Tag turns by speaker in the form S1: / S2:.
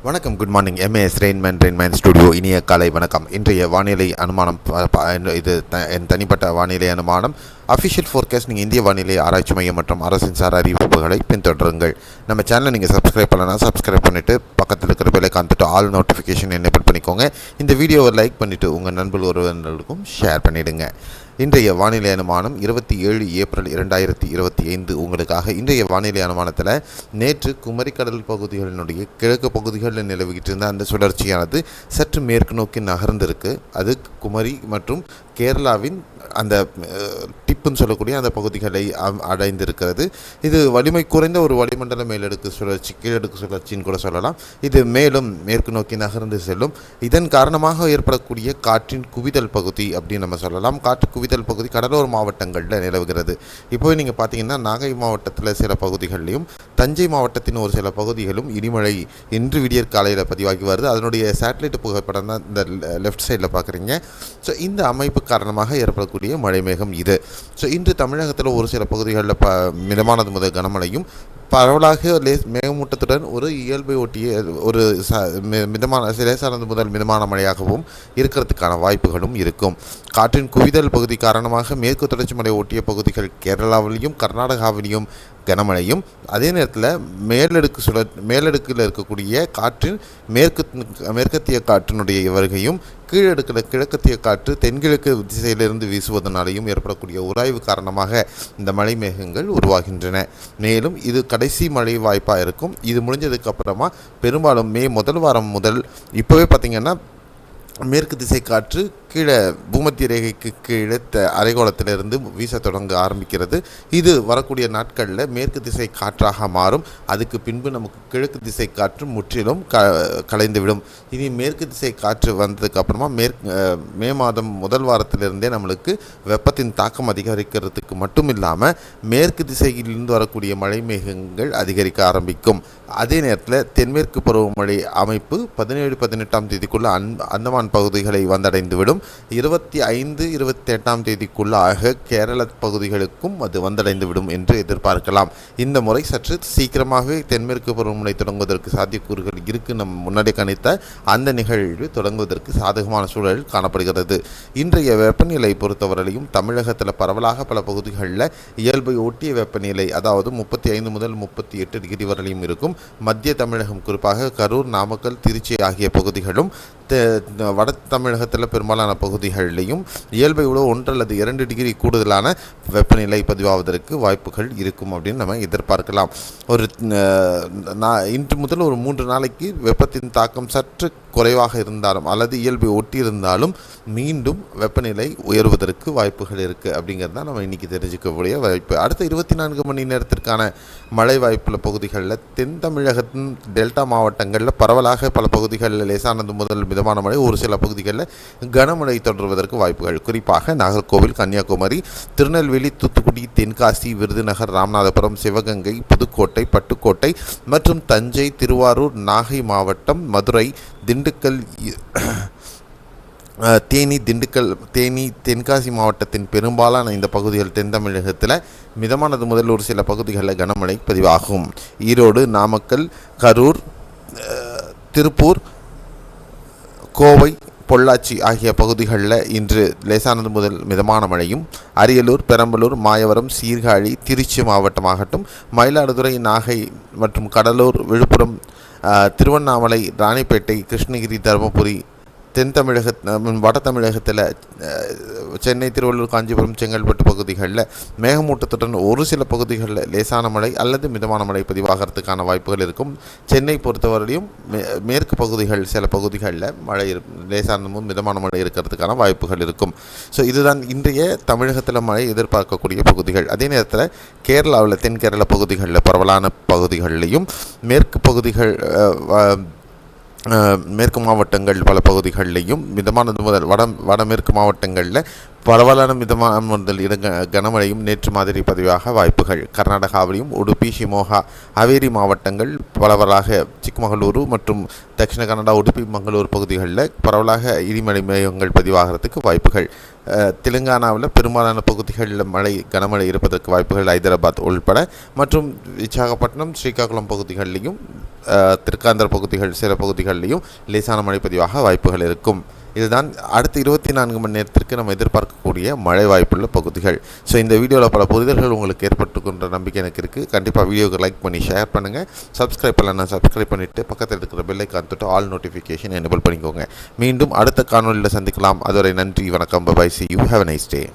S1: வணக்கம், good morning. MAS Rainman studio. இனிய காலை வணக்கம். இன்றைய வானிலை அனுமானம் இது என் தனிப்பட்ட வானிலை அனுமானம். Official forecast. நீங்கள் இந்திய வானிலை ஆராய்ச்சி மையம் மற்றும் அரசின் சார் அறிவிப்புகளை பின்தொடருங்கள். நம்ம சேனலை நீங்கள் சப்ஸ்கிரைப் பண்ணலாம். சப்ஸ்கிரைப் பண்ணிவிட்டு பக்கத்தில் இருக்கிற பெல்லை காந்துட்டு ஆல் நோட்டிஃபிகேஷன் எனேபிள் பண்ணிக்கோங்க. இந்த வீடியோவை லைக் பண்ணிவிட்டு உங்கள் நண்பர்கள் ஒருவர்களுக்கும் ஷேர் பண்ணிவிடுங்க. இன்றைய வானிலை அனுமானம் 27 ஏப்ரல் 2025 உங்களுக்காக. இன்றைய வானிலை அனுமானத்தில் நேற்று குமரிக்கடல் பகுதிகளினுடைய கிழக்கு பகுதிகளில் நிலவிக்கிட்டு இருந்த அந்த சுழற்சியானது சற்று மேற்கு நோக்கி நகர்ந்திருக்கு. அது குமரி மற்றும் கேரளாவின் அந்த டிப்புன்னு சொல்லக்கூடிய அந்த பகுதிகளை அடைந்திருக்கிறது. இது வலிமை குறைந்த ஒரு வளிமண்டல மேலடுக்கு சுழற்சி, கீழடுக்கு சுழற்சின்னு கூட சொல்லலாம். இது மேலும் மேற்கு நோக்கி நகர்ந்து செல்லும். இதன் காரணமாக ஏற்படக்கூடிய காற்றின் குவிதல் பகுதி அப்படின்னு நம்ம சொல்லலாம். காற்று குவிதல் பகுதி கடலோர மாவட்டங்களில் நிலவுகிறது. இப்போ நீங்கள் பார்த்தீங்கன்னா நாகை மாவட்டத்தில் சில பகுதிகளிலும், தஞ்சை மாவட்டத்தின் ஒரு சில பகுதிகளும் இடிமழை இன்று விடியற் காலையில் பதிவாகி வருது. அதனுடைய சேட்டலைட் புகைப்படம் தான் இந்த லெஃப்ட் சைடில் பார்க்குறீங்க. ஸோ இந்த அமைப்பு காரணமாக ஏற்படக்கூடிய மழை மேகம் இது. ஸோ இன்று தமிழகத்தில் ஒரு சில பகுதிகளில் மிதமானது முதல் கனமழையும், பரவலாக மேகமூட்டத்துடன் ஒரு இயல்பை ஒட்டிய ஒரு மிதமான லேசானது முதல் மிதமான மழையாகவும் இருக்கிறதுக்கான வாய்ப்புகளும் இருக்கும். காற்றின் குவிதல் பகுதி காரணமாக மேற்கு தொடர்ச்சி மலை ஒட்டிய பகுதிகள் கேரளாவிலையும் கர்நாடகாவிலையும் கனமழையும், அதே நேரத்தில் மேலடுக்கில் இருக்கக்கூடிய காற்றின் மேற்கத்திய காற்றினுடைய வருகையும், கீழடுக்கில் கிழக்கத்திய காற்று தென்கிழக்கு திசையிலிருந்து வீசுவதனாலேயும் ஏற்படக்கூடிய உராய்வு காரணமாக இந்த மழை மேகங்கள் உருவாகின்றன. மேலும் இது கடைசி மழை வாய்ப்பாக இருக்கும். இது முடிஞ்சதுக்கு அப்புறமா பெரும்பாலும் மே முதல் வாரம் முதல் இப்போவே பார்த்திங்கன்னா மேற்கு திசை காற்று கீழே பூமத்திய ரேகைக்கு கீழே அரைக்கோளத்திலிருந்து வீச தொடங்க ஆரம்பிக்கிறது. இது வரக்கூடிய நாட்களில் மேற்கு திசை காற்றாக மாறும். அதுக்கு பின்பு நமக்கு கிழக்கு திசை காற்று முற்றிலும் கலைந்துவிடும். இனி மேற்கு திசை காற்று வந்ததுக்கப்புறமா மே மாதம் முதல் வாரத்திலிருந்தே நம்மளுக்கு வெப்பத்தின் தாக்கம் அதிகரிக்கிறதுக்கு மட்டும் இல்லாமல் மேற்கு திசையிலிருந்து வரக்கூடிய மழை மேகங்கள் அதிகரிக்க ஆரம்பிக்கும். அதே நேரத்தில் தென்மேற்கு பருவமழை அமைப்பு 17-18ஆம் தேதிக்குள்ள அந்தமான் பகுதிகளை வந்தடைந்துவிடும். 25-28ஆம் தேதிக்குள்ளாக கேரள பகுதிகளுக்கும் அது வந்தடைந்துவிடும் என்று எதிர்பார்க்கலாம். இந்த முறை சற்று சீக்கிரமாகவே தென்மேற்கு பருவமழை தொடங்குவதற்கு சாத்தியக்கூறுகள் இருக்கு. நம்ம முன்னாடி கணித்த அந்த நிகழ்வு தொடங்குவதற்கு சாதகமான சூழல் காணப்படுகிறது. இன்றைய வெப்பநிலை பொறுத்தவரையிலும் தமிழகத்தில் பரவலாக பல பகுதிகளில் இயல்பை ஒட்டிய வெப்பநிலை, அதாவது 35 முதல் 38 டிகிரி வரையிலும் இருக்கும். மத்திய தமிழகம், குறிப்பாக கரூர், நாமக்கல், திருச்சி ஆகிய பகுதிகளும், வட தமிழகத்தில் பெரும்பாலான பகுதிகளிலையும் இயல்பை விட 1 அல்லது 2 டிகிரி கூடுதலான வெப்பநிலை பதிவாவதற்கு வாய்ப்புகள் இருக்கும் அப்படின்னு நம்ம எதிர்பார்க்கலாம். இன்று முதல் ஒரு 3 நாளைக்கு வெப்பத்தின் தாக்கம் சற்று குறைவாக இருந்தாலும் அல்லது இயல்பை ஒட்டி இருந்தாலும் மீண்டும் வெப்பநிலை உயர்வதற்கு வாய்ப்புகள் இருக்குது அப்படிங்கிறது தான் நம்ம இன்றைக்கி தெரிஞ்சுக்கக்கூடிய வாய்ப்பு. அடுத்த 24 மணி நேரத்திற்கான மழை வாய்ப்புள்ள பகுதிகளில் தென் தமிழகத்தின் டெல்டா மாவட்டங்களில் பரவலாக பல பகுதிகளில் லேசானது முதல் மிதமான மழை, ஒரு சில பகுதிகளில் கனமழை தொடர்வதற்கு வாய்ப்புகள். குறிப்பாக நாகர்கோவில், கன்னியாகுமரி, திருநெல்வேலி, தூத்துக்குடி, தென்காசி, விருதுநகர், ராமநாதபுரம், சிவகங்கை, புதுக்கோட்டை, பட்டுக்கோட்டை மற்றும் தஞ்சை, திருவாரூர், நாகை மாவட்டம், மதுரை, திண்டுக்கல், தேனி, தென்காசி மாவட்டத்தின் பெரும்பாலான இந்த பகுதிகள் தென் தமிழகத்தில் மிதமானது முதல் ஒரு சில பகுதிகளில் கனமழை பதிவாகும். ஈரோடு, நாமக்கல், கரூர், திருப்பூர், கோவை, பொள்ளாச்சி ஆகிய பகுதிகளில் இன்று லேசானது முதல் மிதமான மழையும், அரியலூர், பெரம்பலூர், மாயவரம், சீர்காழி, திருச்சி மாவட்டமாகட்டும், மயிலாடுதுறை, நாகை மற்றும் கடலூர், விழுப்புரம், திருவண்ணாமலை, ராணிப்பேட்டை, கிருஷ்ணகிரி, தருமபுரி, தென் வட தமிழகத்தில் சென்னை, திருவள்ளூர், காஞ்சிபுரம், செங்கல்பட்டு பகுதிகளில் மேகமூட்டத்துடன் ஒரு சில பகுதிகளில் லேசான மழை அல்லது மிதமான மழை பதிவாகிறதுக்கான வாய்ப்புகள் இருக்கும். சென்னை பொறுத்தவரையிலும் மேற்கு பகுதிகள் சில பகுதிகளில் மழை லேசான மிதமான மழை இருக்கிறதுக்கான வாய்ப்புகள் இருக்கும். ஸோ இதுதான் இன்றைய தமிழகத்தில் மழை எதிர்பார்க்கக்கூடிய பகுதிகள். அதே நேரத்தில் கேரளாவில் தென் கேரள பகுதிகளில் பரவலான பகுதிகளிலையும் மேற்கு மாவட்டங்கள் பல பகுதிகளிலையும் மிதமானது முதல் வடமேற்கு மாவட்டங்களில் பரவலான மிதமான முதல் கனமழையும் நேற்று மாதிரி பதிவாக வாய்ப்புகள். கர்நாடகாவிலையும் உடுப்பி, ஷிமோகா, ஹவேரி மாவட்டங்கள் பரவலாக, சிக்மகளூரு மற்றும் தட்சிண கன்னடா, உடுப்பி, மங்களூர் பகுதிகளில் பரவலாக இடிமழை மேகங்கள் பதிவாகிறதுக்கு வாய்ப்புகள். தெலுங்கானாவில் பெரும்பாலான பகுதிகளில் கனமழை இருப்பதற்கு வாய்ப்புகள் ஹைதராபாத் உள்பட மற்றும் விசாகப்பட்டினம் ஸ்ரீகாகுளம் பகுதிகளிலையும் திருக்காந்தர பகுதிகள் சில பகுதிகளிலையும் லேசான மழை பதிவாக வாய்ப்புகள் இருக்கும். இதுதான் அடுத்த 24 மணி நேரத்திற்கு நம்ம எதிர்பார்க்கக்கூடிய மழை வாய்ப்புள்ள பகுதிகள். ஸோ இந்த வீடியோவில் பல புரிதல்கள் உங்களுக்கு ஏற்பட்டுக்கின்ற நம்பிக்கை எனக்கு இருக்குது. கண்டிப்பாக வீடியோக்கு லைக் பண்ணி ஷேர் பண்ணுங்கள். சப்ஸ்கிரைப் பண்ணலாம், சப்ஸ்கிரைப் பண்ணிவிட்டு பக்கத்தில் இருக்கிற பெல் ஐக்கான் தொட்டு ஆல் நோட்டிஃபிகேஷன் எனேபிள் பண்ணிக்கோங்க. மீண்டும் அடுத்த காணொலியில் சந்திக்கலாம். அதுவரை நன்றி, வணக்கம், by. See you. Have a nice day.